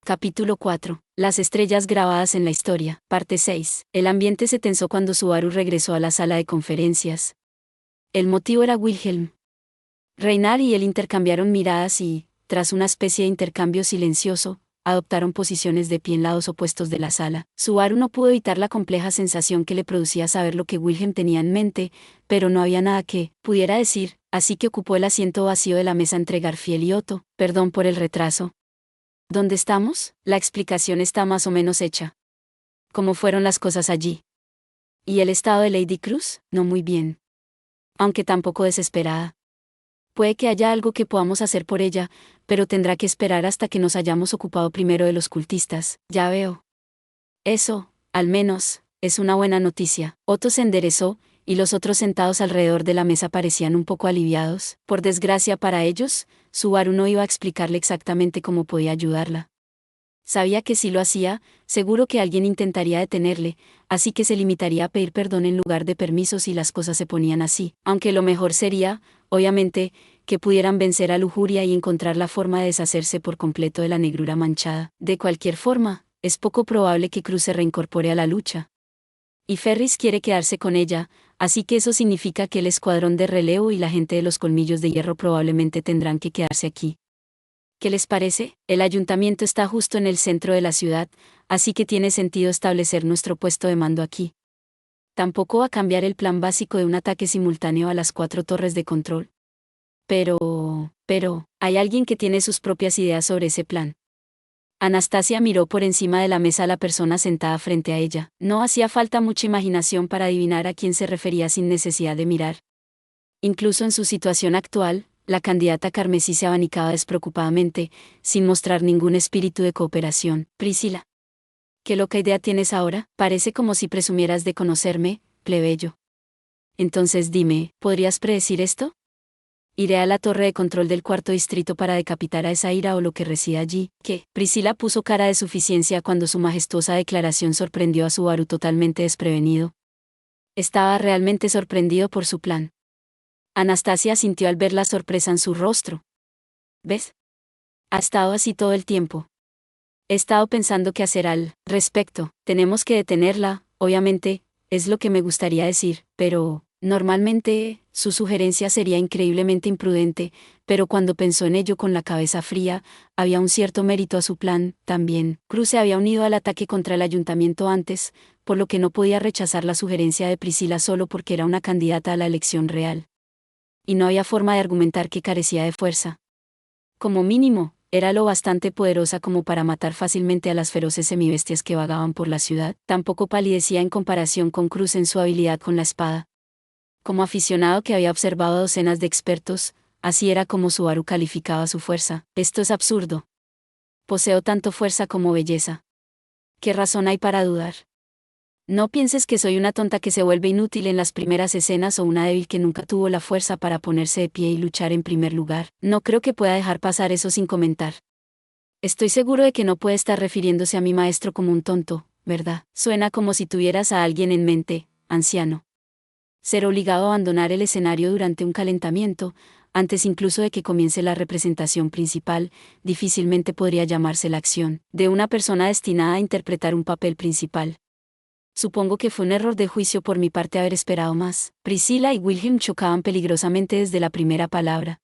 Capítulo 4. Las estrellas grabadas en la historia. Parte 6. El ambiente se tensó cuando Subaru regresó a la sala de conferencias. El motivo era Wilhelm. Reinar y él intercambiaron miradas y, tras una especie de intercambio silencioso, adoptaron posiciones de pie en lados opuestos de la sala. Subaru no pudo evitar la compleja sensación que le producía saber lo que Wilhelm tenía en mente, pero no había nada que pudiera decir, así que ocupó el asiento vacío de la mesa entre Garfield y Otto. Perdón por el retraso. ¿Dónde estamos? La explicación está más o menos hecha. ¿Cómo fueron las cosas allí? ¿Y el estado de Lady Cruz? No muy bien. Aunque tampoco desesperada. Puede que haya algo que podamos hacer por ella, pero tendrá que esperar hasta que nos hayamos ocupado primero de los cultistas. Ya veo. Eso, al menos, es una buena noticia. Otto se enderezó, y los otros sentados alrededor de la mesa parecían un poco aliviados. Por desgracia para ellos, Subaru no iba a explicarle exactamente cómo podía ayudarla. Sabía que si lo hacía, seguro que alguien intentaría detenerle, así que se limitaría a pedir perdón en lugar de permisos si las cosas se ponían así. Aunque lo mejor sería, obviamente, que pudieran vencer a Lujuria y encontrar la forma de deshacerse por completo de la negrura manchada. De cualquier forma, es poco probable que Cruz se reincorpore a la lucha. Y Ferris quiere quedarse con ella, así que eso significa que el escuadrón de relevo y la gente de los colmillos de hierro probablemente tendrán que quedarse aquí. ¿Qué les parece? El ayuntamiento está justo en el centro de la ciudad, así que tiene sentido establecer nuestro puesto de mando aquí. Tampoco va a cambiar el plan básico de un ataque simultáneo a las 4 torres de control. Pero, hay alguien que tiene sus propias ideas sobre ese plan. Anastasia miró por encima de la mesa a la persona sentada frente a ella. No hacía falta mucha imaginación para adivinar a quién se refería sin necesidad de mirar. Incluso en su situación actual, la candidata carmesí se abanicaba despreocupadamente, sin mostrar ningún espíritu de cooperación. Priscila. ¿Qué loca idea tienes ahora? Parece como si presumieras de conocerme, plebeyo. Entonces dime, ¿podrías predecir esto? Iré a la torre de control del cuarto distrito para decapitar a esa ira o lo que reside allí. ¿Qué? Priscila puso cara de suficiencia cuando su majestuosa declaración sorprendió a Subaru totalmente desprevenido. Estaba realmente sorprendido por su plan. Anastasia sintió al ver la sorpresa en su rostro. ¿Ves? Ha estado así todo el tiempo. He estado pensando qué hacer al respecto. Tenemos que detenerla, obviamente, es lo que me gustaría decir, pero, normalmente, su sugerencia sería increíblemente imprudente, pero cuando pensó en ello con la cabeza fría, había un cierto mérito a su plan. También, Cruz se había unido al ataque contra el ayuntamiento antes, por lo que no podía rechazar la sugerencia de Priscila solo porque era una candidata a la elección real. Y no había forma de argumentar que carecía de fuerza. Como mínimo, era lo bastante poderosa como para matar fácilmente a las feroces semibestias que vagaban por la ciudad. Tampoco palidecía en comparación con Cruz en su habilidad con la espada. Como aficionado que había observado a docenas de expertos, así era como Subaru calificaba su fuerza. Esto es absurdo. Poseo tanto fuerza como belleza. ¿Qué razón hay para dudar? No pienses que soy una tonta que se vuelve inútil en las primeras escenas o una débil que nunca tuvo la fuerza para ponerse de pie y luchar en primer lugar. No creo que pueda dejar pasar eso sin comentar. Estoy seguro de que no puede estar refiriéndose a mi maestro como un tonto, ¿verdad? Suena como si tuvieras a alguien en mente, anciano. Ser obligado a abandonar el escenario durante un calentamiento, antes incluso de que comience la representación principal, difícilmente podría llamarse la acción de una persona destinada a interpretar un papel principal. Supongo que fue un error de juicio por mi parte haber esperado más. Priscila y Wilhelm chocaban peligrosamente desde la primera palabra.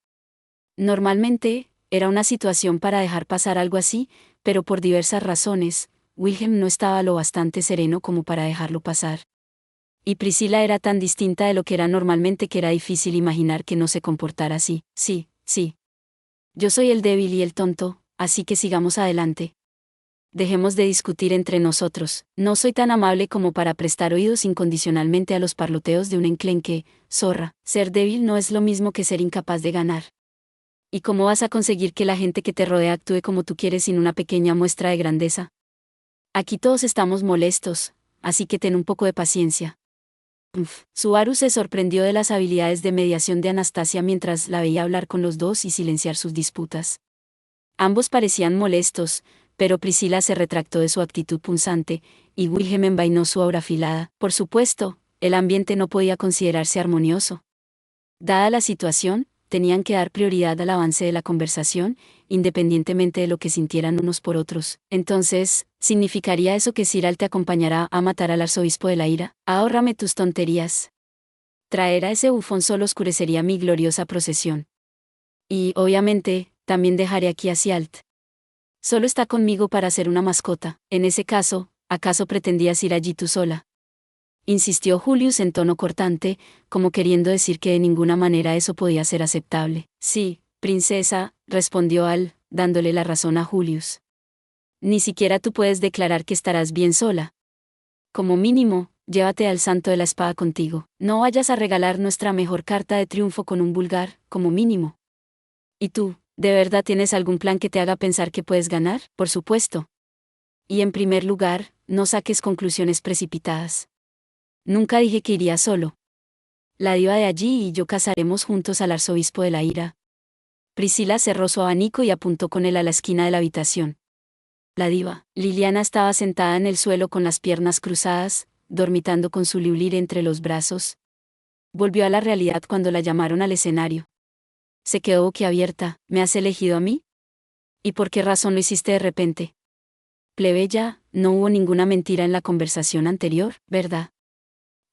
Normalmente, era una situación para dejar pasar algo así, pero por diversas razones, Wilhelm no estaba lo bastante sereno como para dejarlo pasar. Y Priscila era tan distinta de lo que era normalmente que era difícil imaginar que no se comportara así. Sí. Yo soy el débil y el tonto, así que sigamos adelante. Dejemos de discutir entre nosotros. No soy tan amable como para prestar oídos incondicionalmente a los parloteos de un enclenque, zorra. Ser débil no es lo mismo que ser incapaz de ganar. ¿Y cómo vas a conseguir que la gente que te rodea actúe como tú quieres sin una pequeña muestra de grandeza? Aquí todos estamos molestos, así que ten un poco de paciencia. Subaru se sorprendió de las habilidades de mediación de Anastasia mientras la veía hablar con los dos y silenciar sus disputas. Ambos parecían molestos, pero Priscila se retractó de su actitud punzante, y Wilhelm envainó su aura afilada. Por supuesto, el ambiente no podía considerarse armonioso. Dada la situación, tenían que dar prioridad al avance de la conversación, independientemente de lo que sintieran unos por otros. Entonces, ¿significaría eso que Siral te acompañará a matar al arzobispo de la ira? Ahórrame tus tonterías. Traer a ese bufón solo oscurecería mi gloriosa procesión. Y, obviamente, también dejaré aquí a Sialt. Solo está conmigo para ser una mascota. En ese caso, ¿acaso pretendías ir allí tú sola? Insistió Julius en tono cortante, como queriendo decir que de ninguna manera eso podía ser aceptable. Sí, princesa, respondió Al, dándole la razón a Julius. Ni siquiera tú puedes declarar que estarás bien sola. Como mínimo, llévate al santo de la espada contigo. No vayas a regalar nuestra mejor carta de triunfo con un vulgar, como mínimo. ¿Y tú, de verdad tienes algún plan que te haga pensar que puedes ganar? Por supuesto. Y en primer lugar, no saques conclusiones precipitadas. Nunca dije que iría solo. La diva de allí y yo cazaremos juntos al arzobispo de la ira. Priscila cerró su abanico y apuntó con él a la esquina de la habitación. La diva, Liliana, estaba sentada en el suelo con las piernas cruzadas, dormitando con su liulir entre los brazos. Volvió a la realidad cuando la llamaron al escenario. Se quedó boquiabierta. ¿Me has elegido a mí? ¿Y por qué razón lo hiciste de repente? Plebeya, no hubo ninguna mentira en la conversación anterior, ¿verdad?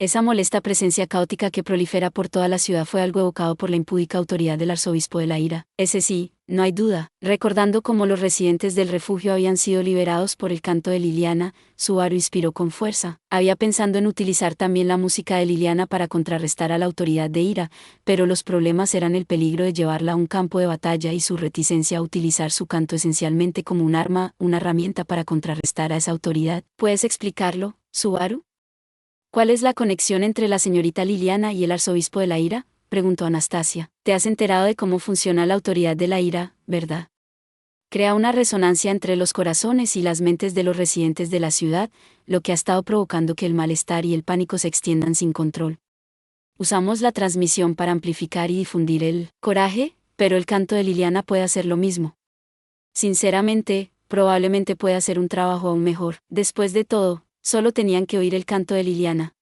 Esa molesta presencia caótica que prolifera por toda la ciudad fue algo evocado por la impúdica autoridad del arzobispo de la ira. Ese sí, no hay duda. Recordando cómo los residentes del refugio habían sido liberados por el canto de Liliana, Subaru inspiró con fuerza. Había pensado en utilizar también la música de Liliana para contrarrestar a la autoridad de ira, pero los problemas eran el peligro de llevarla a un campo de batalla y su reticencia a utilizar su canto esencialmente como un arma, una herramienta para contrarrestar a esa autoridad. ¿Puedes explicarlo, Subaru? ¿Cuál es la conexión entre la señorita Liliana y el arzobispo de la ira? Preguntó Anastasia. Te has enterado de cómo funciona la autoridad de la ira, ¿verdad? Crea una resonancia entre los corazones y las mentes de los residentes de la ciudad, lo que ha estado provocando que el malestar y el pánico se extiendan sin control. Usamos la transmisión para amplificar y difundir el coraje, pero el canto de Liliana puede hacer lo mismo. Sinceramente, probablemente puede hacer un trabajo aún mejor. Después de todo, solo tenían que oír el canto de Liliana.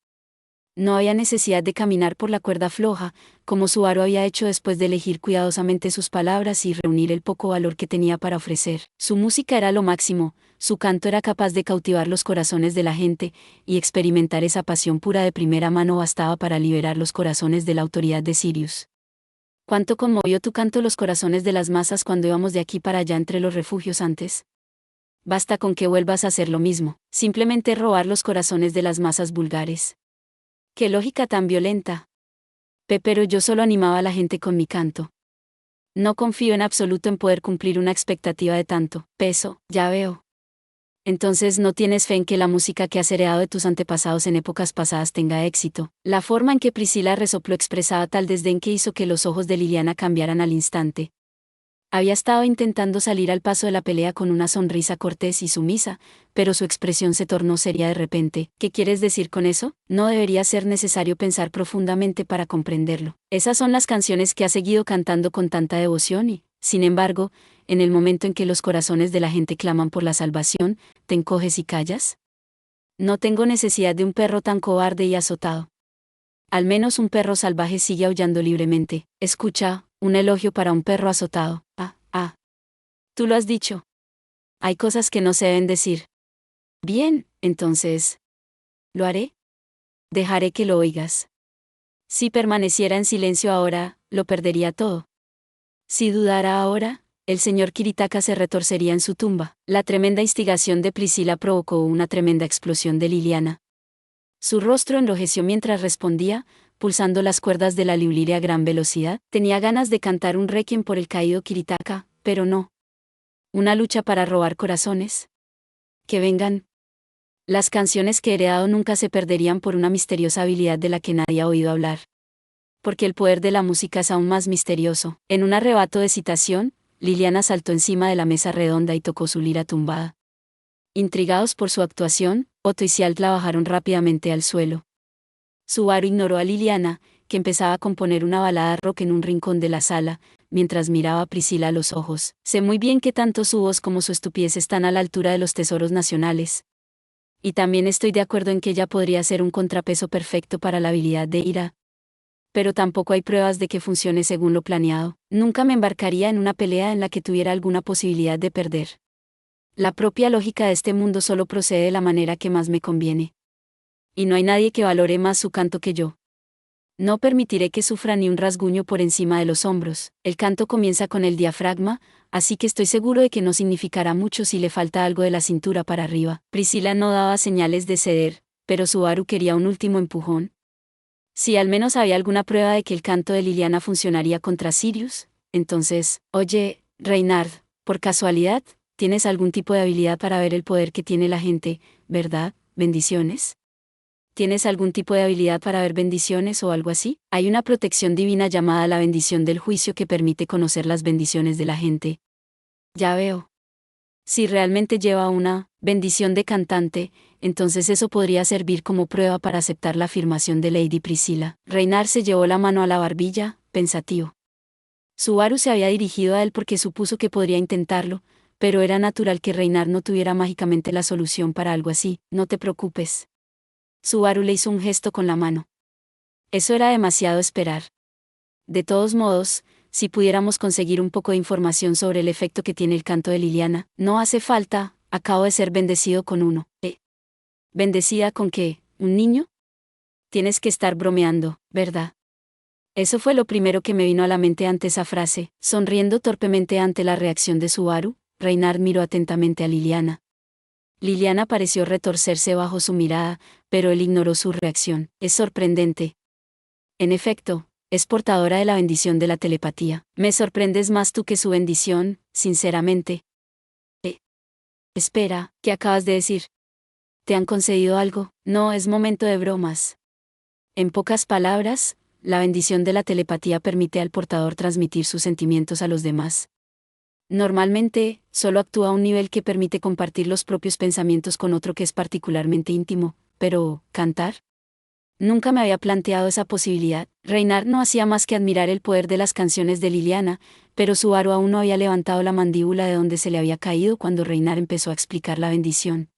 No había necesidad de caminar por la cuerda floja, como Subaru había hecho después de elegir cuidadosamente sus palabras y reunir el poco valor que tenía para ofrecer. Su música era lo máximo, su canto era capaz de cautivar los corazones de la gente, y experimentar esa pasión pura de primera mano bastaba para liberar los corazones de la autoridad de Sirius. ¿Cuánto conmovió tu canto los corazones de las masas cuando íbamos de aquí para allá entre los refugios antes? Basta con que vuelvas a hacer lo mismo, simplemente robar los corazones de las masas vulgares. ¡Qué lógica tan violenta! Pero yo solo animaba a la gente con mi canto. No confío en absoluto en poder cumplir una expectativa de tanto peso, ya veo. Entonces no tienes fe en que la música que has heredado de tus antepasados en épocas pasadas tenga éxito. La forma en que Priscila resopló expresaba tal desdén que hizo que los ojos de Liliana cambiaran al instante. Había estado intentando salir al paso de la pelea con una sonrisa cortés y sumisa, pero su expresión se tornó seria de repente. ¿Qué quieres decir con eso? No debería ser necesario pensar profundamente para comprenderlo. Esas son las canciones que has seguido cantando con tanta devoción y, sin embargo, en el momento en que los corazones de la gente claman por la salvación, ¿te encoges y callas? No tengo necesidad de un perro tan cobarde y azotado. Al menos un perro salvaje sigue aullando libremente. Escucha, un elogio para un perro azotado. Tú lo has dicho. Hay cosas que no se deben decir. Bien, entonces. ¿Lo haré? Dejaré que lo oigas. Si permaneciera en silencio ahora, lo perdería todo. Si dudara ahora, el señor Kiritaka se retorcería en su tumba. La tremenda instigación de Priscila provocó una tremenda explosión de Liliana. Su rostro enrojeció mientras respondía, pulsando las cuerdas de la liulire a gran velocidad. Tenía ganas de cantar un requiem por el caído Kiritaka, pero no. ¿Una lucha para robar corazones? Que vengan. Las canciones que he heredado nunca se perderían por una misteriosa habilidad de la que nadie ha oído hablar. Porque el poder de la música es aún más misterioso. En un arrebato de excitación, Liliana saltó encima de la mesa redonda y tocó su lira tumbada. Intrigados por su actuación, Otto y Sialt la bajaron rápidamente al suelo. Subaru ignoró a Liliana, que empezaba a componer una balada rock en un rincón de la sala, mientras miraba a Priscila a los ojos. Sé muy bien que tanto su voz como su estupidez están a la altura de los tesoros nacionales. Y también estoy de acuerdo en que ella podría ser un contrapeso perfecto para la habilidad de ira. Pero tampoco hay pruebas de que funcione según lo planeado. Nunca me embarcaría en una pelea en la que tuviera alguna posibilidad de perder. La propia lógica de este mundo solo procede de la manera que más me conviene. Y no hay nadie que valore más su canto que yo. No permitiré que sufra ni un rasguño por encima de los hombros. El canto comienza con el diafragma, así que estoy seguro de que no significará mucho si le falta algo de la cintura para arriba. Priscila no daba señales de ceder, pero Subaru quería un último empujón. Si al menos había alguna prueba de que el canto de Liliana funcionaría contra Sirius, entonces, oye, Reynard, por casualidad, ¿tienes algún tipo de habilidad para ver el poder que tiene la gente, verdad? ¿Bendiciones? ¿Tienes algún tipo de habilidad para ver bendiciones o algo así? Hay una protección divina llamada la bendición del juicio que permite conocer las bendiciones de la gente. Ya veo. Si realmente lleva una bendición de cantante, entonces eso podría servir como prueba para aceptar la afirmación de Lady Priscilla. Reynard se llevó la mano a la barbilla, pensativo. Subaru se había dirigido a él porque supuso que podría intentarlo, pero era natural que Reynard no tuviera mágicamente la solución para algo así. No te preocupes. Subaru le hizo un gesto con la mano. Eso era demasiado esperar. De todos modos, si pudiéramos conseguir un poco de información sobre el efecto que tiene el canto de Liliana, no hace falta, acabo de ser bendecido con uno. ¿Bendecida con qué? ¿Un niño? Tienes que estar bromeando, ¿verdad? Eso fue lo primero que me vino a la mente ante esa frase. Sonriendo torpemente ante la reacción de Subaru, Reynard miró atentamente a Liliana. Liliana pareció retorcerse bajo su mirada, pero él ignoró su reacción. Es sorprendente. En efecto, es portadora de la bendición de la telepatía. Me sorprendes más tú que su bendición, sinceramente. Espera, ¿qué acabas de decir? ¿Te han concedido algo? No, es momento de bromas. En pocas palabras, la bendición de la telepatía permite al portador transmitir sus sentimientos a los demás. Normalmente, solo actúa a un nivel que permite compartir los propios pensamientos con otro que es particularmente íntimo, pero, ¿cantar? Nunca me había planteado esa posibilidad. Reynard no hacía más que admirar el poder de las canciones de Liliana, pero Subaru aún no había levantado la mandíbula de donde se le había caído cuando Reynard empezó a explicar la bendición.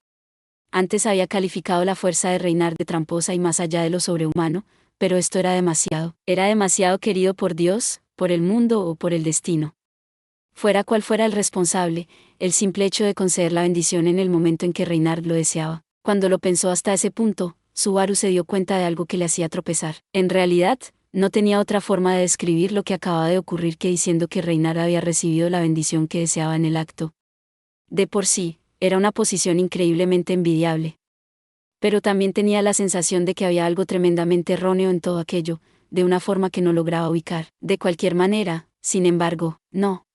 Antes había calificado la fuerza de Reynard de tramposa y más allá de lo sobrehumano, pero esto era demasiado. Era demasiado querido por Dios, por el mundo o por el destino. Fuera cual fuera el responsable, el simple hecho de conceder la bendición en el momento en que Reynard lo deseaba. Cuando lo pensó hasta ese punto, Subaru se dio cuenta de algo que le hacía tropezar. En realidad, no tenía otra forma de describir lo que acababa de ocurrir que diciendo que Reynard había recibido la bendición que deseaba en el acto. De por sí, era una posición increíblemente envidiable. Pero también tenía la sensación de que había algo tremendamente erróneo en todo aquello, de una forma que no lograba ubicar. De cualquier manera, sin embargo, no.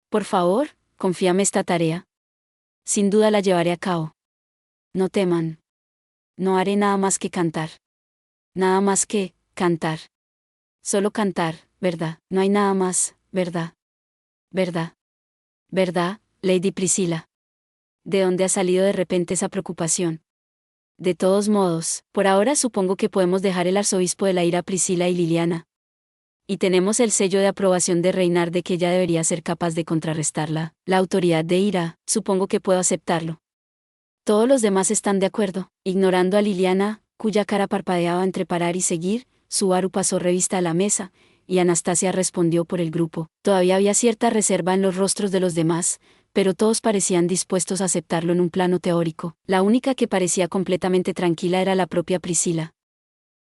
Por favor, confíame esta tarea. Sin duda la llevaré a cabo. No teman. No haré nada más que cantar. Nada más que cantar. Solo cantar, ¿verdad? No hay nada más, ¿verdad? ¿Verdad? ¿Verdad, Lady Priscilla? ¿De dónde ha salido de repente esa preocupación? De todos modos, por ahora supongo que podemos dejar el arzobispo de la ira a Priscila y Liliana. Y tenemos el sello de aprobación de Reynard de que ella debería ser capaz de contrarrestarla. La autoridad de ira, supongo que puedo aceptarlo. Todos los demás están de acuerdo. Ignorando a Liliana, cuya cara parpadeaba entre parar y seguir, Subaru pasó revista a la mesa, y Anastasia respondió por el grupo. Todavía había cierta reserva en los rostros de los demás, pero todos parecían dispuestos a aceptarlo en un plano teórico. La única que parecía completamente tranquila era la propia Priscila.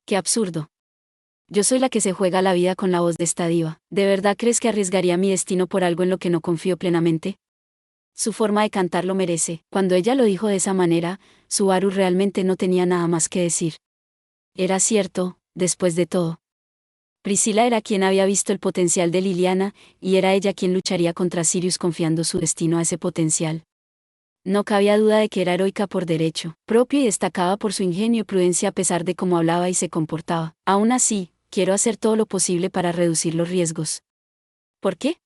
¡Qué absurdo! Yo soy la que se juega la vida con la voz de esta diva. ¿De verdad crees que arriesgaría mi destino por algo en lo que no confío plenamente? Su forma de cantar lo merece. Cuando ella lo dijo de esa manera, Subaru realmente no tenía nada más que decir. Era cierto, después de todo. Priscila era quien había visto el potencial de Liliana, y era ella quien lucharía contra Sirius confiando su destino a ese potencial. No cabía duda de que era heroica por derecho propio y destacaba por su ingenio y prudencia a pesar de cómo hablaba y se comportaba. Aún así, quiero hacer todo lo posible para reducir los riesgos. ¿Por qué?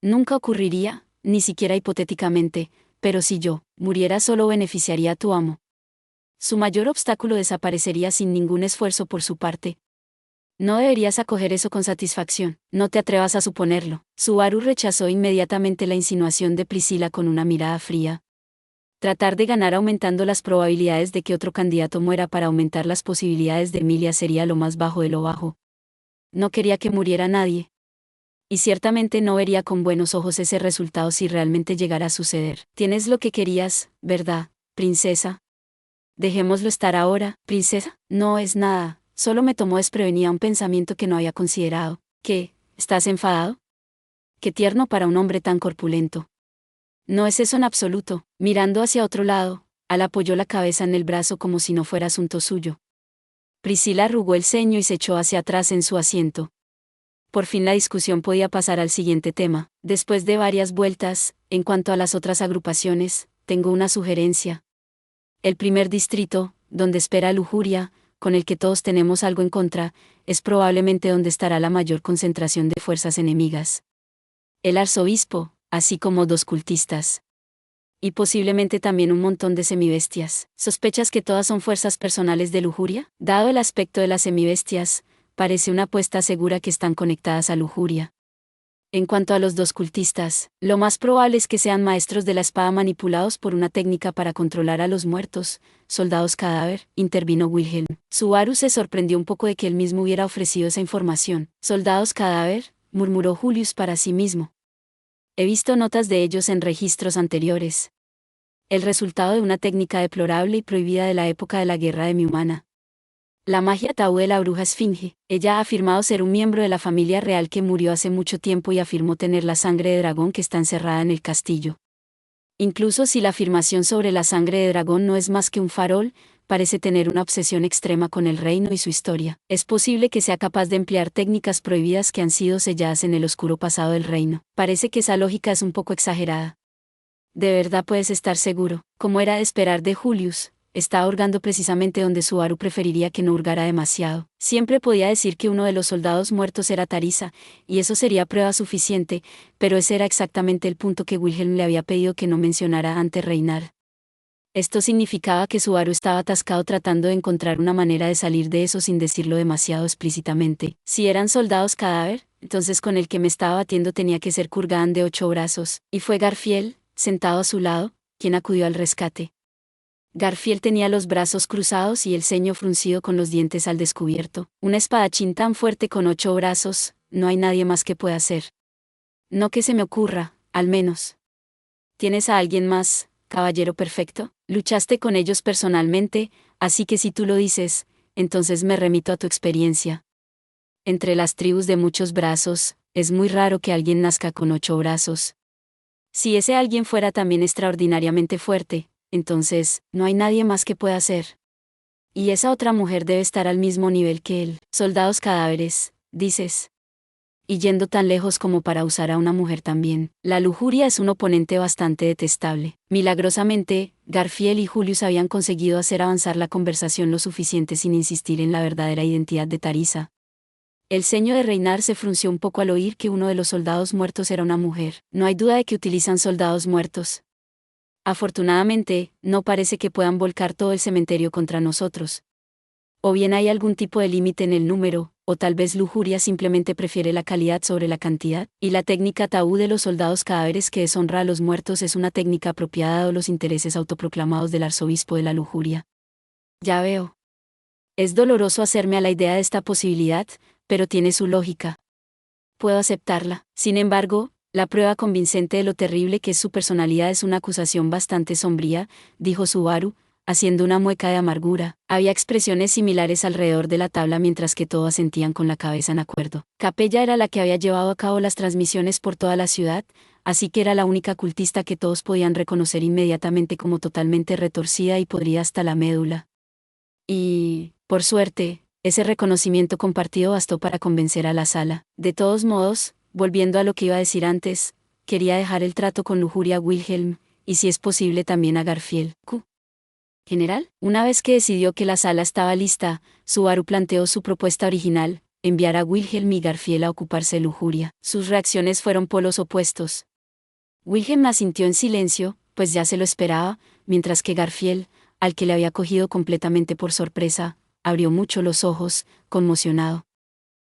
Nunca ocurriría, ni siquiera hipotéticamente, pero si yo muriera solo beneficiaría a tu amo. Su mayor obstáculo desaparecería sin ningún esfuerzo por su parte. No deberías acoger eso con satisfacción, no te atrevas a suponerlo. Subaru rechazó inmediatamente la insinuación de Priscila con una mirada fría. Tratar de ganar aumentando las probabilidades de que otro candidato muera para aumentar las posibilidades de Emilia sería lo más bajo de lo bajo. No quería que muriera nadie. Y ciertamente no vería con buenos ojos ese resultado si realmente llegara a suceder. Tienes lo que querías, ¿verdad, princesa? Dejémoslo estar ahora, princesa. No es nada, solo me tomó desprevenida un pensamiento que no había considerado. ¿Qué? ¿Estás enfadado? Qué tierno para un hombre tan corpulento. No es eso en absoluto. Mirando hacia otro lado, Al apoyó la cabeza en el brazo como si no fuera asunto suyo. Priscila arrugó el ceño y se echó hacia atrás en su asiento. Por fin la discusión podía pasar al siguiente tema. Después de varias vueltas, en cuanto a las otras agrupaciones, tengo una sugerencia. El primer distrito, donde espera lujuria, con el que todos tenemos algo en contra, es probablemente donde estará la mayor concentración de fuerzas enemigas. El arzobispo, así como 2 cultistas. Y posiblemente también un montón de semibestias. ¿Sospechas que todas son fuerzas personales de lujuria? Dado el aspecto de las semibestias, parece una apuesta segura que están conectadas a lujuria. En cuanto a los 2 cultistas, lo más probable es que sean maestros de la espada manipulados por una técnica para controlar a los muertos, soldados cadáver, intervino Wilhelm. Subaru se sorprendió un poco de que él mismo hubiera ofrecido esa información. Soldados cadáver, murmuró Julius para sí mismo. He visto notas de ellos en registros anteriores. El resultado de una técnica deplorable y prohibida de la época de la guerra de mi humana. La magia tabú de la bruja esfinge. Ella ha afirmado ser un miembro de la familia real que murió hace mucho tiempo y afirmó tener la sangre de dragón que está encerrada en el castillo. Incluso si la afirmación sobre la sangre de dragón no es más que un farol, parece tener una obsesión extrema con el reino y su historia. Es posible que sea capaz de emplear técnicas prohibidas que han sido selladas en el oscuro pasado del reino. Parece que esa lógica es un poco exagerada. De verdad puedes estar seguro, como era de esperar de Julius. Estaba hurgando precisamente donde Subaru preferiría que no hurgara demasiado. Siempre podía decir que uno de los soldados muertos era Tarisa, y eso sería prueba suficiente, pero ese era exactamente el punto que Wilhelm le había pedido que no mencionara ante Reinar. Esto significaba que Subaru estaba atascado tratando de encontrar una manera de salir de eso sin decirlo demasiado explícitamente. Si eran soldados cadáver, entonces con el que me estaba batiendo tenía que ser Kurgan de 8 brazos, y fue Garfiel, sentado a su lado, quien acudió al rescate. Garfield tenía los brazos cruzados y el ceño fruncido con los dientes al descubierto. Un espadachín tan fuerte con 8 brazos, no hay nadie más que pueda hacer. No que se me ocurra, al menos. ¿Tienes a alguien más, caballero perfecto? Luchaste con ellos personalmente, así que si tú lo dices, entonces me remito a tu experiencia. Entre las tribus de muchos brazos, es muy raro que alguien nazca con 8 brazos. Si ese alguien fuera también extraordinariamente fuerte, entonces, no hay nadie más que pueda hacer. Y esa otra mujer debe estar al mismo nivel que él. Soldados cadáveres, dices. Y yendo tan lejos como para usar a una mujer también. La lujuria es un oponente bastante detestable. Milagrosamente, Garfield y Julius habían conseguido hacer avanzar la conversación lo suficiente sin insistir en la verdadera identidad de Tarisa. El ceño de Reinar se frunció un poco al oír que uno de los soldados muertos era una mujer. No hay duda de que utilizan soldados muertos. Afortunadamente, no parece que puedan volcar todo el cementerio contra nosotros. O bien hay algún tipo de límite en el número, o tal vez lujuria simplemente prefiere la calidad sobre la cantidad, y la técnica tabú de los soldados cadáveres que deshonra a los muertos es una técnica apropiada dado los intereses autoproclamados del arzobispo de la lujuria. Ya veo. Es doloroso hacerme a la idea de esta posibilidad, pero tiene su lógica. Puedo aceptarla. Sin embargo, la prueba convincente de lo terrible que es su personalidad es una acusación bastante sombría, dijo Subaru, haciendo una mueca de amargura. Había expresiones similares alrededor de la tabla mientras que todos asentían con la cabeza en acuerdo. Capella era la que había llevado a cabo las transmisiones por toda la ciudad, así que era la única cultista que todos podían reconocer inmediatamente como totalmente retorcida y podrida hasta la médula. Y, por suerte, ese reconocimiento compartido bastó para convencer a la sala. De todos modos, volviendo a lo que iba a decir antes, quería dejar el trato con lujuria a Wilhelm, y si es posible también a Garfield. General, una vez que decidió que la sala estaba lista, Subaru planteó su propuesta original, enviar a Wilhelm y Garfield a ocuparse de lujuria. Sus reacciones fueron polos opuestos. Wilhelm asintió en silencio, pues ya se lo esperaba, mientras que Garfield, al que le había cogido completamente por sorpresa, abrió mucho los ojos, conmocionado.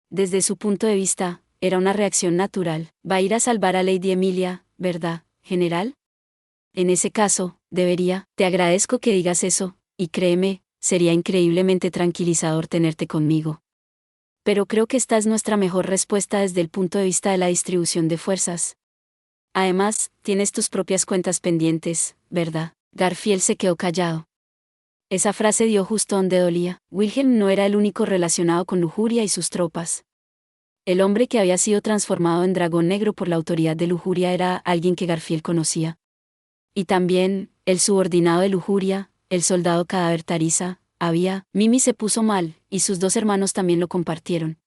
Desde su punto de vista, era una reacción natural. Va a ir a salvar a Lady Emilia, ¿verdad, general? En ese caso, debería. Te agradezco que digas eso, y créeme, sería increíblemente tranquilizador tenerte conmigo. Pero creo que esta es nuestra mejor respuesta desde el punto de vista de la distribución de fuerzas. Además, tienes tus propias cuentas pendientes, ¿verdad? Garfield se quedó callado. Esa frase dio justo donde dolía. Wilhelm no era el único relacionado con Lujuria y sus tropas. El hombre que había sido transformado en dragón negro por la autoridad de Lujuria era alguien que Garfield conocía. Y también, el subordinado de Lujuria, el soldado cadáver Tariza, Mimi se puso mal, y sus dos hermanos también lo compartieron.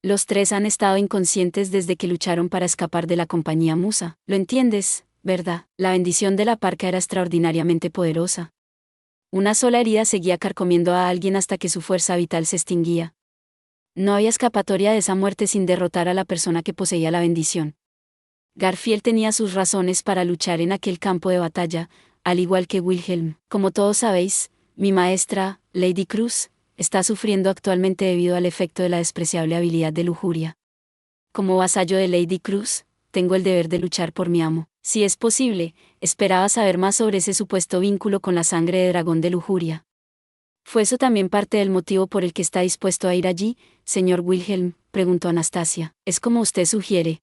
Los tres han estado inconscientes desde que lucharon para escapar de la compañía Musa. ¿Lo entiendes, verdad? La bendición de la parca era extraordinariamente poderosa. Una sola herida seguía carcomiendo a alguien hasta que su fuerza vital se extinguía. No había escapatoria de esa muerte sin derrotar a la persona que poseía la bendición. Garfield tenía sus razones para luchar en aquel campo de batalla, al igual que Wilhelm. Como todos sabéis, mi maestra, Lady Cruz, está sufriendo actualmente debido al efecto de la despreciable habilidad de Lujuria. Como vasallo de Lady Cruz, tengo el deber de luchar por mi amo. Si es posible, esperaba saber más sobre ese supuesto vínculo con la sangre de dragón de Lujuria. ¿Fue eso también parte del motivo por el que está dispuesto a ir allí, señor Wilhelm?, preguntó Anastasia. Es como usted sugiere.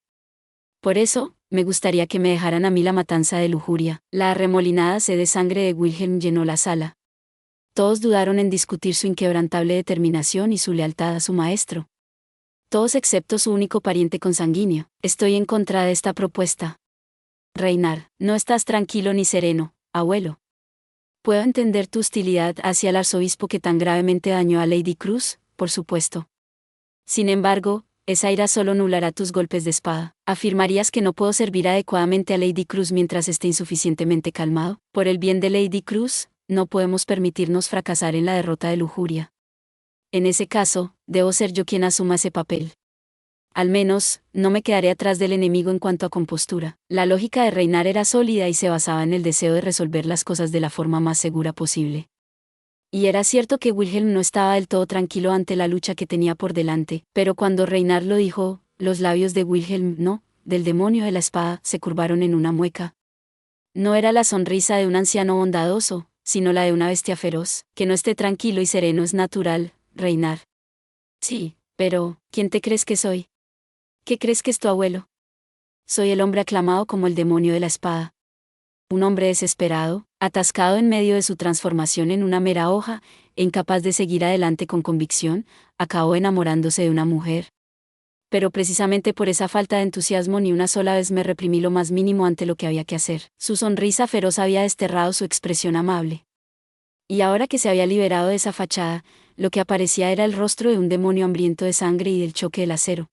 Por eso, me gustaría que me dejaran a mí la matanza de Lujuria. La arremolinada sed de sangre de Wilhelm llenó la sala. Todos dudaron en discutir su inquebrantable determinación y su lealtad a su maestro. Todos excepto su único pariente consanguíneo. Estoy en contra de esta propuesta. Reinar, no estás tranquilo ni sereno, abuelo. Puedo entender tu hostilidad hacia el arzobispo que tan gravemente dañó a Lady Cruz, por supuesto. Sin embargo, esa ira solo anulará tus golpes de espada. ¿Afirmarías que no puedo servir adecuadamente a Lady Cruz mientras esté insuficientemente calmado? Por el bien de Lady Cruz, no podemos permitirnos fracasar en la derrota de Lujuria. En ese caso, debo ser yo quien asuma ese papel. Al menos, no me quedaré atrás del enemigo en cuanto a compostura. La lógica de reinar era sólida y se basaba en el deseo de resolver las cosas de la forma más segura posible. Y era cierto que Wilhelm no estaba del todo tranquilo ante la lucha que tenía por delante, pero cuando Reinar lo dijo, los labios de Wilhelm, no, del demonio de la espada, se curvaron en una mueca. No era la sonrisa de un anciano bondadoso, sino la de una bestia feroz. Que no esté tranquilo y sereno es natural, Reinar. Sí, pero, ¿quién te crees que soy? ¿Qué crees que es tu abuelo? Soy el hombre aclamado como el demonio de la espada. Un hombre desesperado, atascado en medio de su transformación en una mera hoja, e incapaz de seguir adelante con convicción, acabó enamorándose de una mujer. Pero precisamente por esa falta de entusiasmo ni una sola vez me reprimí lo más mínimo ante lo que había que hacer. Su sonrisa feroz había desterrado su expresión amable. Y ahora que se había liberado de esa fachada, lo que aparecía era el rostro de un demonio hambriento de sangre y del choque del acero.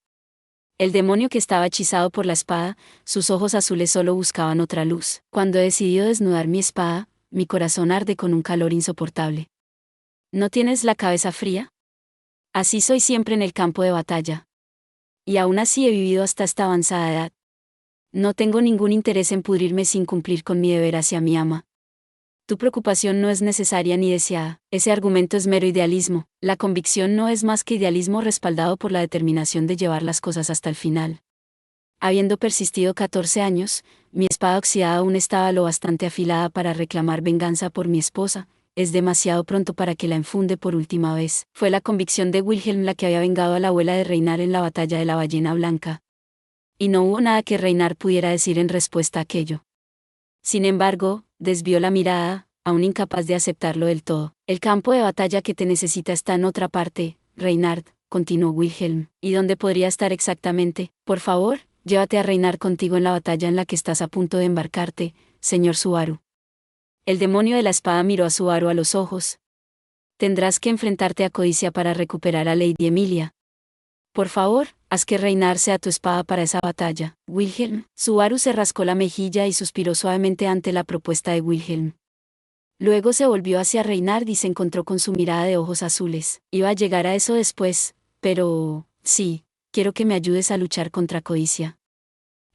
El demonio que estaba hechizado por la espada, sus ojos azules solo buscaban otra luz. Cuando he decidido desnudar mi espada, mi corazón arde con un calor insoportable. ¿No tienes la cabeza fría? Así soy siempre en el campo de batalla. Y aún así he vivido hasta esta avanzada edad. No tengo ningún interés en pudrirme sin cumplir con mi deber hacia mi ama. Tu preocupación no es necesaria ni deseada. Ese argumento es mero idealismo. La convicción no es más que idealismo respaldado por la determinación de llevar las cosas hasta el final. Habiendo persistido 14 años, mi espada oxidada aún estaba lo bastante afilada para reclamar venganza por mi esposa. Es demasiado pronto para que la enfunde por última vez. Fue la convicción de Wilhelm la que había vengado a la abuela de Reinar en la batalla de la ballena blanca. Y no hubo nada que Reinar pudiera decir en respuesta a aquello. Sin embargo, desvió la mirada, aún incapaz de aceptarlo del todo. El campo de batalla que te necesita está en otra parte, Reinhard, continuó Wilhelm. ¿Y dónde podría estar exactamente? Por favor, llévate a Reinhard contigo en la batalla en la que estás a punto de embarcarte, señor Subaru. El demonio de la espada miró a Subaru a los ojos. Tendrás que enfrentarte a Codicia para recuperar a Lady Emilia. Por favor, haz que Reinhard sea tu espada para esa batalla, Wilhelm. Subaru se rascó la mejilla y suspiró suavemente ante la propuesta de Wilhelm. Luego se volvió hacia Reinhard y se encontró con su mirada de ojos azules. Iba a llegar a eso después, pero, sí, quiero que me ayudes a luchar contra Codicia.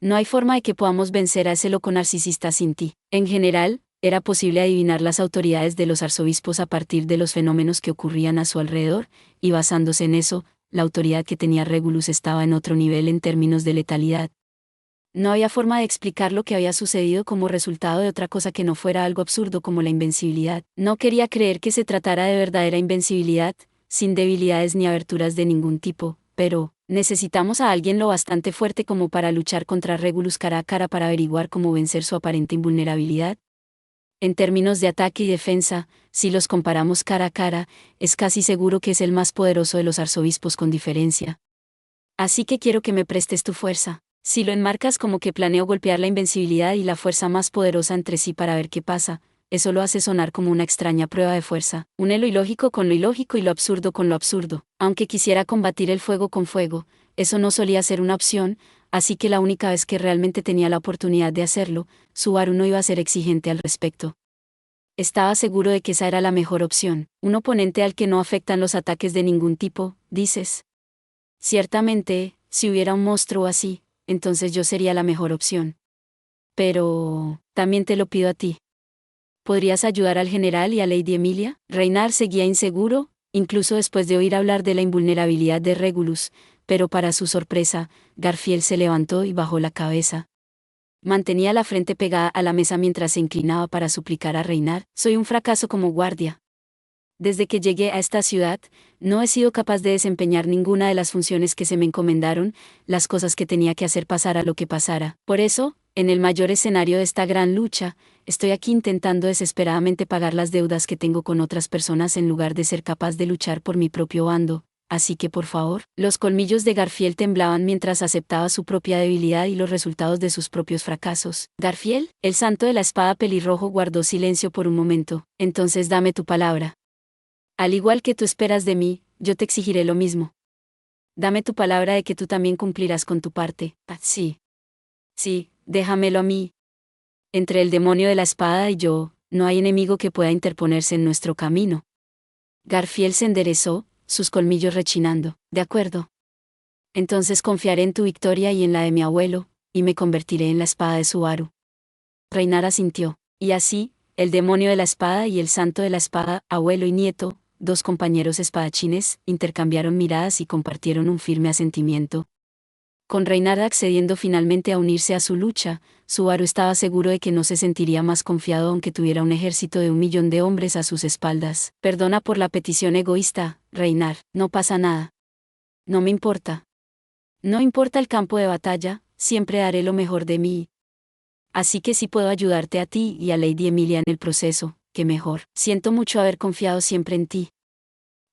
No hay forma de que podamos vencer a ese loco narcisista sin ti. En general, era posible adivinar las autoridades de los arzobispos a partir de los fenómenos que ocurrían a su alrededor, y basándose en eso, la autoridad que tenía Regulus estaba en otro nivel en términos de letalidad. No había forma de explicar lo que había sucedido como resultado de otra cosa que no fuera algo absurdo como la invencibilidad. No quería creer que se tratara de verdadera invencibilidad, sin debilidades ni aberturas de ningún tipo, pero necesitamos a alguien lo bastante fuerte como para luchar contra Regulus cara a cara para averiguar cómo vencer su aparente invulnerabilidad. En términos de ataque y defensa, si los comparamos cara a cara, es casi seguro que es el más poderoso de los arzobispos con diferencia. Así que quiero que me prestes tu fuerza. Si lo enmarcas como que planeo golpear la invencibilidad y la fuerza más poderosa entre sí para ver qué pasa, eso lo hace sonar como una extraña prueba de fuerza. Une lo ilógico con lo ilógico y lo absurdo con lo absurdo. Aunque quisiera combatir el fuego con fuego, eso no solía ser una opción, así que la única vez que realmente tenía la oportunidad de hacerlo, Subaru no iba a ser exigente al respecto. Estaba seguro de que esa era la mejor opción, un oponente al que no afectan los ataques de ningún tipo, dices. Ciertamente, si hubiera un monstruo así, entonces yo sería la mejor opción. Pero, también te lo pido a ti. ¿Podrías ayudar al general y a Lady Emilia? Reinar seguía inseguro, incluso después de oír hablar de la invulnerabilidad de Regulus, pero para su sorpresa, Garfield se levantó y bajó la cabeza. Mantenía la frente pegada a la mesa mientras se inclinaba para suplicar a Reinar: soy un fracaso como guardia. Desde que llegué a esta ciudad, no he sido capaz de desempeñar ninguna de las funciones que se me encomendaron, las cosas que tenía que hacer pasara lo que pasara. Por eso, en el mayor escenario de esta gran lucha, estoy aquí intentando desesperadamente pagar las deudas que tengo con otras personas en lugar de ser capaz de luchar por mi propio bando. Así que por favor, los colmillos de Garfield temblaban mientras aceptaba su propia debilidad y los resultados de sus propios fracasos. Garfield, el santo de la espada pelirrojo, guardó silencio por un momento. Entonces dame tu palabra. Al igual que tú esperas de mí, yo te exigiré lo mismo. Dame tu palabra de que tú también cumplirás con tu parte. Sí. Sí, déjamelo a mí. Entre el demonio de la espada y yo, no hay enemigo que pueda interponerse en nuestro camino. Garfield se enderezó, sus colmillos rechinando. De acuerdo. Entonces confiaré en tu victoria y en la de mi abuelo, y me convertiré en la espada de Subaru. Reinar asintió. Y así, el demonio de la espada y el santo de la espada, abuelo y nieto, dos compañeros espadachines, intercambiaron miradas y compartieron un firme asentimiento. Con Reinar accediendo finalmente a unirse a su lucha, Subaru estaba seguro de que no se sentiría más confiado aunque tuviera un ejército de 1.000.000 de hombres a sus espaldas. Perdona por la petición egoísta, Reinar, no pasa nada. No me importa. No importa el campo de batalla, siempre daré lo mejor de mí. Así que si puedo ayudarte a ti y a Lady Emilia en el proceso, qué mejor. Siento mucho haber confiado siempre en ti.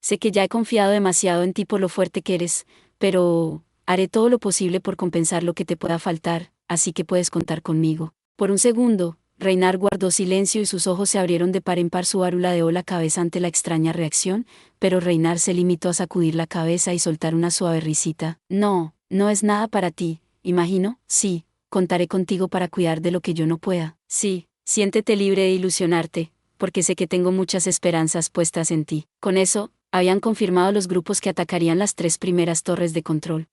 Sé que ya he confiado demasiado en ti por lo fuerte que eres, pero haré todo lo posible por compensar lo que te pueda faltar, así que puedes contar conmigo. Por un segundo, Reinar guardó silencio y sus ojos se abrieron de par en par. Subaru ladeó la cabeza ante la extraña reacción, pero Reinar se limitó a sacudir la cabeza y soltar una suave risita. No, no es nada para ti, imagino. Sí, contaré contigo para cuidar de lo que yo no pueda. Sí, siéntete libre de ilusionarte, porque sé que tengo muchas esperanzas puestas en ti. Con eso, habían confirmado los grupos que atacarían las 3 primeras torres de control.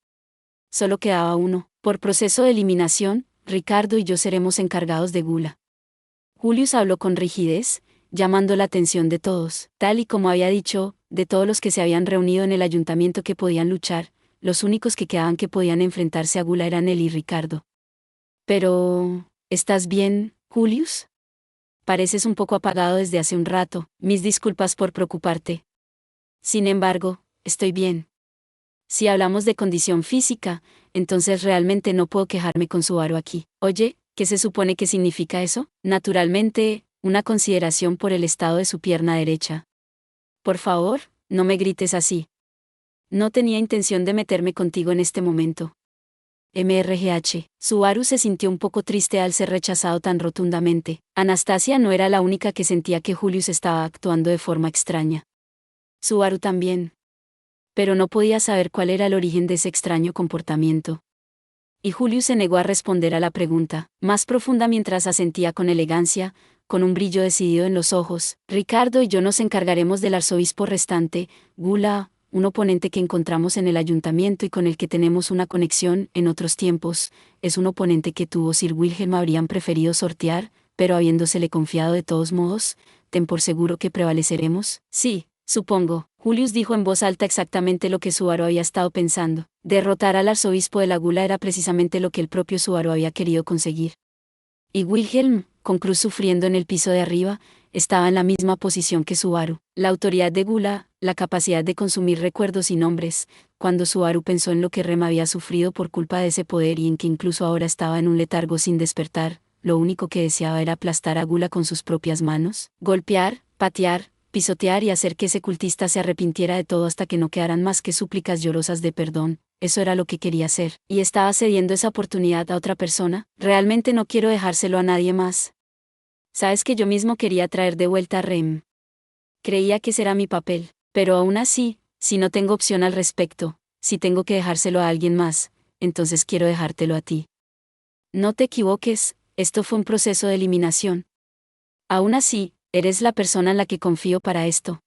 Solo quedaba uno. Por proceso de eliminación, Ricardo y yo seremos encargados de Gula. Julius habló con rigidez, llamando la atención de todos. Tal y como había dicho, de todos los que se habían reunido en el ayuntamiento que podían luchar, los únicos que quedaban que podían enfrentarse a Gula eran él y Ricardo. Pero, ¿estás bien, Julius? Pareces un poco apagado desde hace un rato. Mis disculpas por preocuparte. Sin embargo, estoy bien. Si hablamos de condición física, entonces realmente no puedo quejarme con Subaru aquí. Oye, ¿qué se supone que significa eso? Naturalmente, una consideración por el estado de su pierna derecha. Por favor, no me grites así. No tenía intención de meterme contigo en este momento. MRGH. Subaru se sintió un poco triste al ser rechazado tan rotundamente. Anastasia no era la única que sentía que Julius estaba actuando de forma extraña. Subaru también. Pero no podía saber cuál era el origen de ese extraño comportamiento. Y Julius se negó a responder a la pregunta, más profunda mientras asentía con elegancia, con un brillo decidido en los ojos. Ricardo y yo nos encargaremos del arzobispo restante, Gula, un oponente que encontramos en el ayuntamiento y con el que tenemos una conexión. En otros tiempos, es un oponente que tú o Sir Wilhelm habrían preferido sortear, pero habiéndosele confiado de todos modos, ten por seguro que prevaleceremos. Sí, supongo. Julius dijo en voz alta exactamente lo que Subaru había estado pensando. Derrotar al arzobispo de la Gula era precisamente lo que el propio Subaru había querido conseguir. Y Wilhelm, con Cruz sufriendo en el piso de arriba, estaba en la misma posición que Subaru. La autoridad de Gula, la capacidad de consumir recuerdos y nombres, cuando Subaru pensó en lo que Rem había sufrido por culpa de ese poder y en que incluso ahora estaba en un letargo sin despertar, lo único que deseaba era aplastar a Gula con sus propias manos, golpear, patear, pisotear y hacer que ese cultista se arrepintiera de todo hasta que no quedaran más que súplicas llorosas de perdón. Eso era lo que quería hacer, y estaba cediendo esa oportunidad a otra persona. Realmente no quiero dejárselo a nadie más. Sabes que yo mismo quería traer de vuelta a Rem. Creía que será mi papel, pero aún así, si no tengo opción al respecto, si tengo que dejárselo a alguien más, entonces quiero dejártelo a ti. No te equivoques, esto fue un proceso de eliminación. Aún así, eres la persona en la que confío para esto.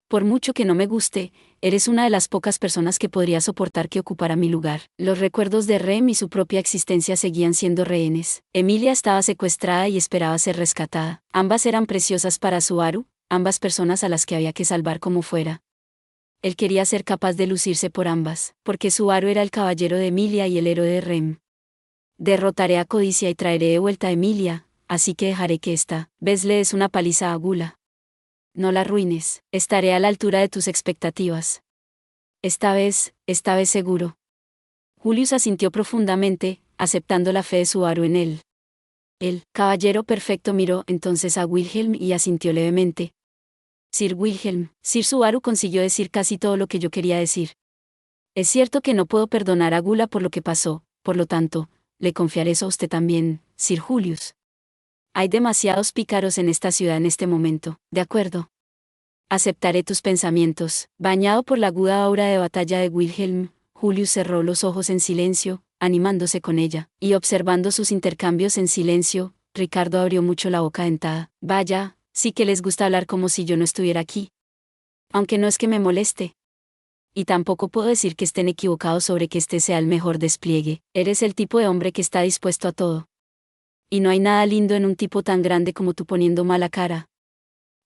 Por mucho que no me guste, eres una de las pocas personas que podría soportar que ocupara mi lugar. Los recuerdos de Rem y su propia existencia seguían siendo rehenes. Emilia estaba secuestrada y esperaba ser rescatada. Ambas eran preciosas para Subaru, ambas personas a las que había que salvar como fuera. Él quería ser capaz de lucirse por ambas, porque Subaru era el caballero de Emilia y el héroe de Rem. Derrotaré a Codicia y traeré de vuelta a Emilia, así que dejaré que esta vez le des una paliza a Gula. No la arruines, estaré a la altura de tus expectativas. Esta vez seguro. Julius asintió profundamente, aceptando la fe de Subaru en él. El caballero perfecto miró entonces a Wilhelm y asintió levemente. Sir Wilhelm, Sir Subaru consiguió decir casi todo lo que yo quería decir. Es cierto que no puedo perdonar a Gula por lo que pasó, por lo tanto, le confiaré eso a usted también, Sir Julius. Hay demasiados pícaros en esta ciudad en este momento, ¿de acuerdo? Aceptaré tus pensamientos. Bañado por la aguda aura de batalla de Wilhelm, Julius cerró los ojos en silencio, animándose con ella, y observando sus intercambios en silencio, Ricardo abrió mucho la boca dentada. Vaya, sí que les gusta hablar como si yo no estuviera aquí. Aunque no es que me moleste. Y tampoco puedo decir que estén equivocados sobre que este sea el mejor despliegue. Eres el tipo de hombre que está dispuesto a todo. Y no hay nada lindo en un tipo tan grande como tú poniendo mala cara.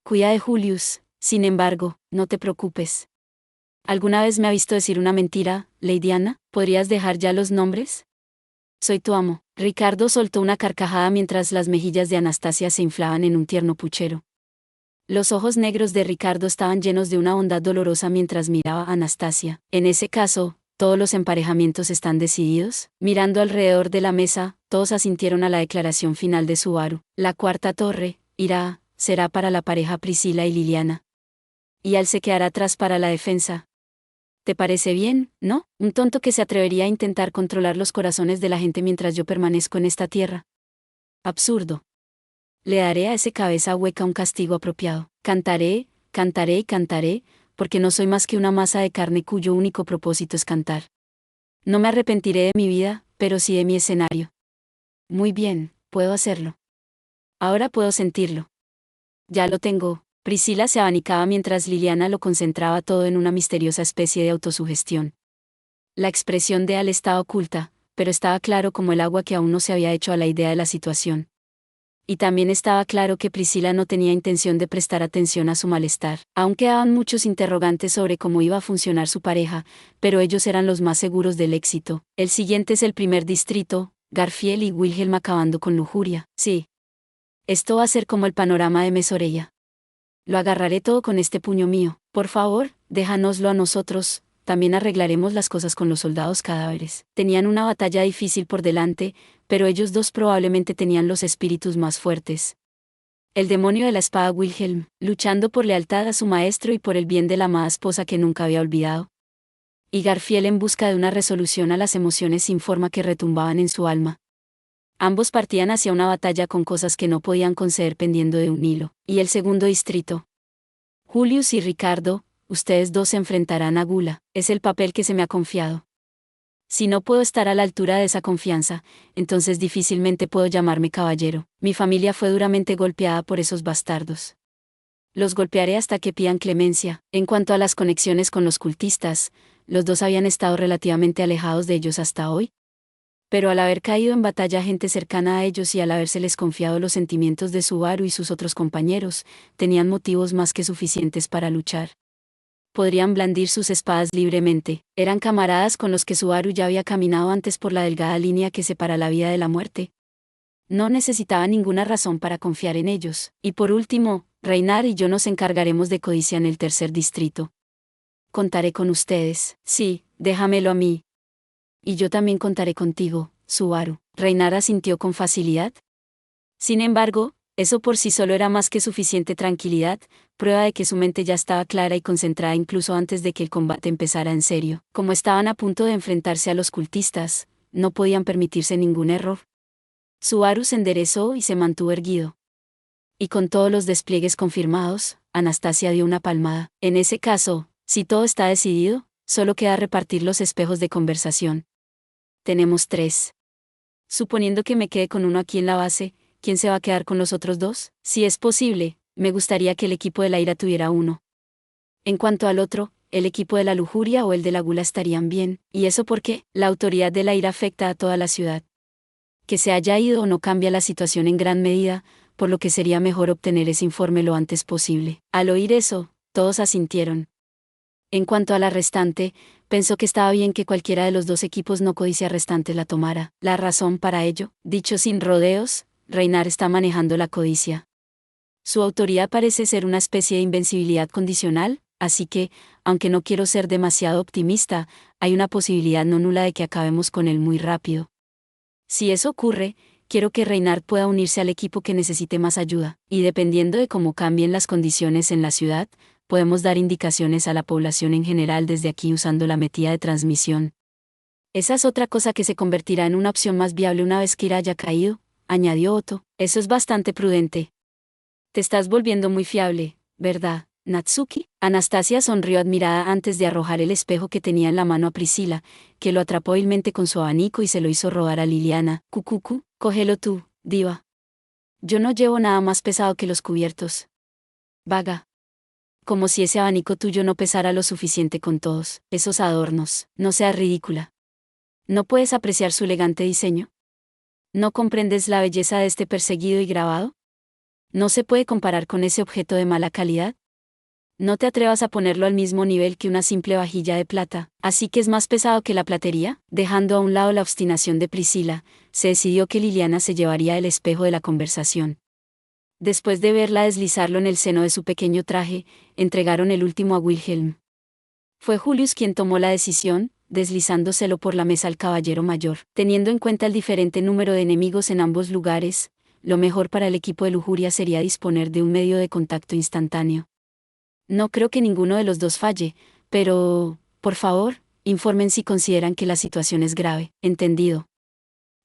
Cuida de Julius, sin embargo, no te preocupes. ¿Alguna vez me ha visto decir una mentira, Lady Anna? ¿Podrías dejar ya los nombres? Soy tu amo. Ricardo soltó una carcajada mientras las mejillas de Anastasia se inflaban en un tierno puchero. Los ojos negros de Ricardo estaban llenos de una bondad dolorosa mientras miraba a Anastasia. En ese caso, ¿todos los emparejamientos están decididos? Mirando alrededor de la mesa, todos asintieron a la declaración final de Subaru. La cuarta torre será para la pareja Priscila y Liliana. Y él se quedará atrás para la defensa. ¿Te parece bien, no? Un tonto que se atrevería a intentar controlar los corazones de la gente mientras yo permanezco en esta tierra. Absurdo. Le daré a ese cabeza hueca un castigo apropiado. Cantaré, cantaré y cantaré, porque no soy más que una masa de carne cuyo único propósito es cantar. No me arrepentiré de mi vida, pero sí de mi escenario. Muy bien, puedo hacerlo. Ahora puedo sentirlo. Ya lo tengo. Priscila se abanicaba mientras Liliana lo concentraba todo en una misteriosa especie de autosugestión. La expresión de Al estaba oculta, pero estaba claro como el agua que aún no se había hecho a la idea de la situación. Y también estaba claro que Priscila no tenía intención de prestar atención a su malestar. Aún quedaban muchos interrogantes sobre cómo iba a funcionar su pareja, pero ellos eran los más seguros del éxito. El siguiente es el primer distrito, Garfield y Wilhelm acabando con lujuria. Sí. Esto va a ser como el panorama de Mesorella. Lo agarraré todo con este puño mío. Por favor, déjanoslo a nosotros, también arreglaremos las cosas con los soldados cadáveres. Tenían una batalla difícil por delante, pero ellos dos probablemente tenían los espíritus más fuertes. El demonio de la espada Wilhelm, luchando por lealtad a su maestro y por el bien de la amada esposa que nunca había olvidado. Y Garfield en busca de una resolución a las emociones sin forma que retumbaban en su alma. Ambos partían hacia una batalla con cosas que no podían conceder pendiendo de un hilo. Y el segundo distrito. Julius y Ricardo, ustedes dos se enfrentarán a Gula, es el papel que se me ha confiado. Si no puedo estar a la altura de esa confianza, entonces difícilmente puedo llamarme caballero. Mi familia fue duramente golpeada por esos bastardos. Los golpearé hasta que pidan clemencia. En cuanto a las conexiones con los cultistas, los dos habían estado relativamente alejados de ellos hasta hoy. Pero al haber caído en batalla gente cercana a ellos y al habérseles confiado los sentimientos de Subaru y sus otros compañeros, tenían motivos más que suficientes para luchar. Podrían blandir sus espadas libremente, eran camaradas con los que Subaru ya había caminado antes por la delgada línea que separa la vida de la muerte. No necesitaba ninguna razón para confiar en ellos. Y por último, Reinar y yo nos encargaremos de codicia en el tercer distrito. Contaré con ustedes. Sí, déjamelo a mí. Y yo también contaré contigo, Subaru. Reinar asintió con facilidad. Sin embargo, eso por sí solo era más que suficiente tranquilidad, prueba de que su mente ya estaba clara y concentrada incluso antes de que el combate empezara en serio. Como estaban a punto de enfrentarse a los cultistas, no podían permitirse ningún error. Subaru se enderezó y se mantuvo erguido. Y con todos los despliegues confirmados, Anastasia dio una palmada. En ese caso, si todo está decidido, solo queda repartir los espejos de conversación. Tenemos 3. Suponiendo que me quede con uno aquí en la base, ¿quién se va a quedar con los otros 2? Si es posible, me gustaría que el equipo de la ira tuviera uno. En cuanto al otro, el equipo de la lujuria o el de la gula estarían bien, ¿y eso por qué? La autoridad de la ira afecta a toda la ciudad. Que se haya ido o no cambia la situación en gran medida, por lo que sería mejor obtener ese informe lo antes posible. Al oír eso, todos asintieron. En cuanto a la restante, pensó que estaba bien que cualquiera de los 2 equipos no codicia restantes la tomara. La razón para ello, dicho sin rodeos, Reinar está manejando la codicia. Su autoridad parece ser una especie de invencibilidad condicional, así que, aunque no quiero ser demasiado optimista, hay una posibilidad no nula de que acabemos con él muy rápido. Si eso ocurre, quiero que Reinar pueda unirse al equipo que necesite más ayuda, y dependiendo de cómo cambien las condiciones en la ciudad, podemos dar indicaciones a la población en general desde aquí usando la metida de transmisión. Esa es otra cosa que se convertirá en una opción más viable una vez que Ira haya caído, añadió Otto. Eso es bastante prudente. Te estás volviendo muy fiable, ¿verdad, Natsuki? Anastasia sonrió admirada antes de arrojar el espejo que tenía en la mano a Priscila, que lo atrapó hábilmente con su abanico y se lo hizo rodar a Liliana. Cucucu, cógelo tú, diva. Yo no llevo nada más pesado que los cubiertos. Vaga. Como si ese abanico tuyo no pesara lo suficiente con todos esos adornos. No seas ridícula. ¿No puedes apreciar su elegante diseño? ¿No comprendes la belleza de este perseguido y grabado? ¿No se puede comparar con ese objeto de mala calidad? No te atrevas a ponerlo al mismo nivel que una simple vajilla de plata, así que es más pesado que la platería. Dejando a un lado la obstinación de Priscila, se decidió que Liliana se llevaría el espejo de la conversación. Después de verla deslizarlo en el seno de su pequeño traje, entregaron el último a Wilhelm. Fue Julius quien tomó la decisión, deslizándoselo por la mesa al caballero mayor. Teniendo en cuenta el diferente número de enemigos en ambos lugares, lo mejor para el equipo de lujuria sería disponer de un medio de contacto instantáneo. No creo que ninguno de los 2 falle, pero, por favor, informen si consideran que la situación es grave. Entendido.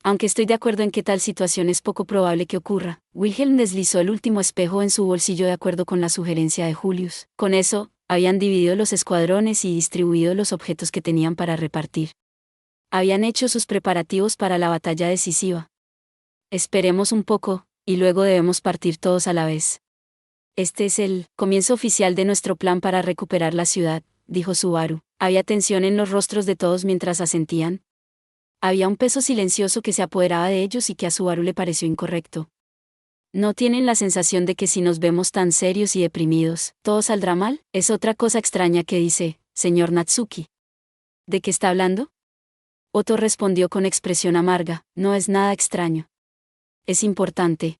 Aunque estoy de acuerdo en que tal situación es poco probable que ocurra, Wilhelm deslizó el último espejo en su bolsillo de acuerdo con la sugerencia de Julius. Con eso, habían dividido los escuadrones y distribuido los objetos que tenían para repartir. Habían hecho sus preparativos para la batalla decisiva. Esperemos un poco, y luego debemos partir todos a la vez. Este es el comienzo oficial de nuestro plan para recuperar la ciudad, dijo Subaru. Había tensión en los rostros de todos mientras asentían. Había un peso silencioso que se apoderaba de ellos y que a Subaru le pareció incorrecto. ¿No tienen la sensación de que si nos vemos tan serios y deprimidos, todo saldrá mal? Es otra cosa extraña que dice, señor Natsuki. ¿De qué está hablando? Otto respondió con expresión amarga, no es nada extraño. Es importante.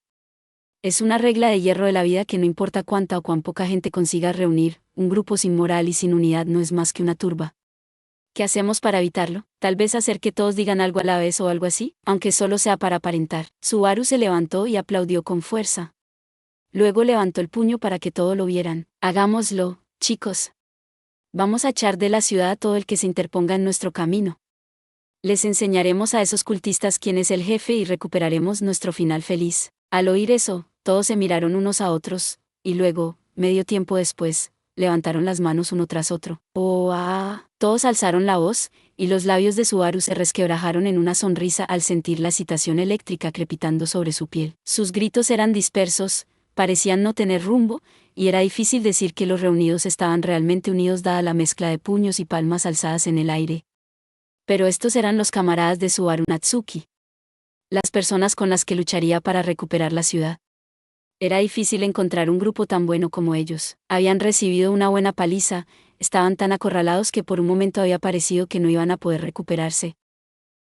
Es una regla de hierro de la vida que no importa cuánta o cuán poca gente consiga reunir, un grupo sin moral y sin unidad no es más que una turba. ¿Qué hacemos para evitarlo? Tal vez hacer que todos digan algo a la vez o algo así, aunque solo sea para aparentar. Subaru se levantó y aplaudió con fuerza. Luego levantó el puño para que todos lo vieran. Hagámoslo, chicos. Vamos a echar de la ciudad a todo el que se interponga en nuestro camino. Les enseñaremos a esos cultistas quién es el jefe y recuperaremos nuestro final feliz. Al oír eso, todos se miraron unos a otros, y luego, medio tiempo después, levantaron las manos uno tras otro. ¡Oh, ah! Todos alzaron la voz, y los labios de Subaru se resquebrajaron en una sonrisa al sentir la excitación eléctrica crepitando sobre su piel. Sus gritos eran dispersos, parecían no tener rumbo, y era difícil decir que los reunidos estaban realmente unidos dada la mezcla de puños y palmas alzadas en el aire. Pero estos eran los camaradas de Subaru Natsuki. Las personas con las que lucharía para recuperar la ciudad. Era difícil encontrar un grupo tan bueno como ellos. Habían recibido una buena paliza, estaban tan acorralados que por un momento había parecido que no iban a poder recuperarse.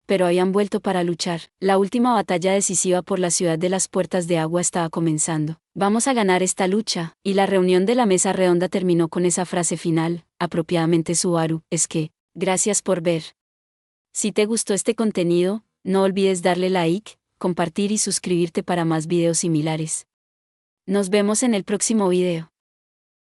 pero habían vuelto para luchar. La última batalla decisiva por la ciudad de las puertas de agua estaba comenzando. Vamos a ganar esta lucha, y la reunión de la mesa redonda terminó con esa frase final, apropiadamente Subaru, es que, gracias por ver. Si te gustó este contenido, no olvides darle like, compartir y suscribirte para más videos similares. Nos vemos en el próximo video.